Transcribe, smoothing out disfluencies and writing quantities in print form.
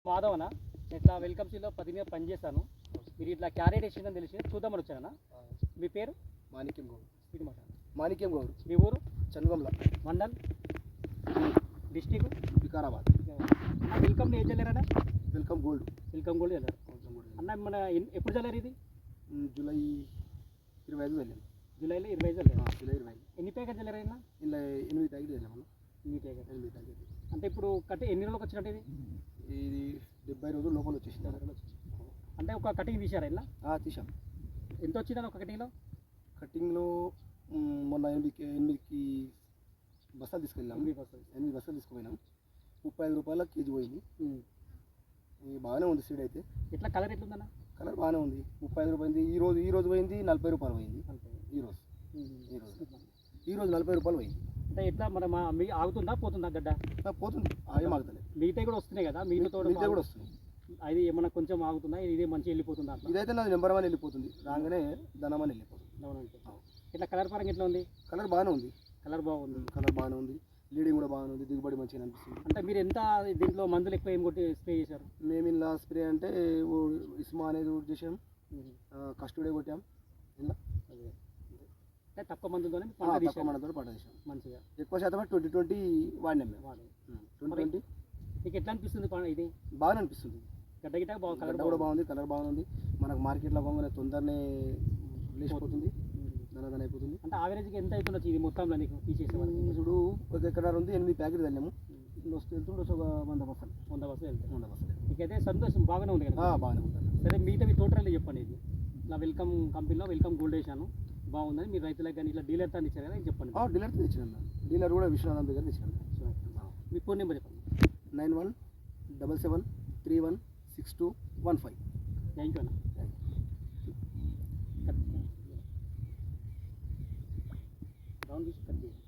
మాధవన ఇట్లా వెల్కమ్ సీలో 10 మీద పనిచేస్తాను. మీరు ఇట్లా క్యారెట్ వేసిందని తెలిసి చూద్దామని వచ్చానా. మీ పేరు? మాణిక్యం గౌడ్. ఇది మాట మాణిక్యం గౌడ్. మీ ఊరు? చనుగంల మండల్, డిస్టిక్ వికారాబాద్. వెల్కమ్ ఏం చల్లారన్నా? Welcome gold. వెల్కమ్ గోల్డ్ చల్లారు అన్న. మన ఎప్పుడు చల్లారు ఇది? జూలై 25 వెళ్ళాము. జూలైలో 25 చల్లారు. జూలై 25. ఎన్ని ప్యాకెట్ చల్లారన్నా? ఇలా 8 ప్యాకెట్ వెళ్ళాము. 8 ప్యాకెట్. 8 ప్యాకెట్ అంటే ఇప్పుడు కట్టి ఎన్ని రోజులకు వచ్చినట్టు ఇది? ఇది 70 రోజులు లోపల వచ్చేసింది. అంటే ఒక కటింగ్ తీసారా ఇలా? తీసాం. ఎంత వచ్చిందని ఒక కటింగ్లో? కటింగ్లో మొన్న 8 బస్తాలు తీసుకెళ్ళాం. 8 బస్తాలు తీసుకుపోయినాం. 35 రూపాయల కేజీ పోయింది. బాగానే ఉంది సీడ్ అయితే. ఎట్లా కలర్ ఎట్లుందన్న? కలర్ బాగానే ఉంది. 35 రూపాయలు ఈ రోజు పోయింది. 40 రూపాయలు పోయింది. ఈ రోజు 40 రూపాయలు పోయింది. అంటే ఎట్లా మన మీ ఆగుతుందా పోతుందా గడ్డ? పోతుంది. ఏం ఆగుతలేదు. మిగతా కూడా వస్తున్నాయి కదా, మిగతా కూడా వస్తుంది. అది ఏమన్నా కొంచెం ఆగుతుందా? ఇదే మంచిగా వెళ్ళిపోతుందా? ఇదైతే నాది నెంబర్ 1 వెళ్ళిపోతుంది. రాగానే ధనమని వెళ్ళిపోతుంది. ఇట్లా కలర్ పరంగా ఎట్లా ఉంది? కలర్ బాగానే ఉంది. కలర్ బాగానే ఉంది. లీడింగ్ కూడా బాగానే ఉంది. దిగుబడి మంచిగా అనిపిస్తుంది. అంటే మీరు ఎంత దీంట్లో మందులు ఎక్కువ ఏం కొట్టి స్ప్రే చేశారు? మేము ఇలా స్ప్రే అంటే ఇస్మా అనేది ఊడి చేసాం. కస్టడీ కొట్టాం. ఇలా అంటే తక్కువ మందులతోనే పంట చేసాం. మంచిగా ఎక్కువ శాతం 2020 వాడినాం మేము. 2020 మీకు ఎట్లా అనిపిస్తుంది ఇది? బాగానే అనిపిస్తుంది. గడ్డ గిట్ట కలర్ కూడా బాగుంది. కలర్ బాగుంది. మనకు మార్కెట్లో పోగానే తొందరనే లేచిపోతుంది. దాని అయిపోతుంది. అంటే ఆవరేజ్కి ఎంత అవుతుండొచ్చు ఇది మొత్తంలో నీకు తీసేసేవాళ్ళు? ఇప్పుడు 1 ఎకరాలు ఉంది. 8 ప్యాకెట్ వెళ్ళాము. వెళ్తుండొచ్చు ఒక 100 బస్తాలు. 100 బస్తాలు వెళ్తాయి. 100 బస్తాలు. మీకైతే సంతోషం బాగానే ఉంది కదా? బాగానే ఉంది. సరే, మిగతా మీ టోటల్ చెప్పండి. ఇది ఇలా వెల్కమ్ కంపెనీలో వెల్కమ్ గోల్డ్ వేసాను, బాగుందని మీరు రైతులకు కానీ ఇట్లా డీలర్ తో ఇచ్చారు కదా, చెప్పండి. డీలర్తో తెచ్చినాను. డీలర్ కూడా విశ్వనాథం దగ్గర తెచ్చినాను. మీ ఫోన్ నెంబర్ చెప్పండి. 9177316215. థ్యాంక్ యూ అన్న. రౌండ్ తీసి కట్ చేయండి.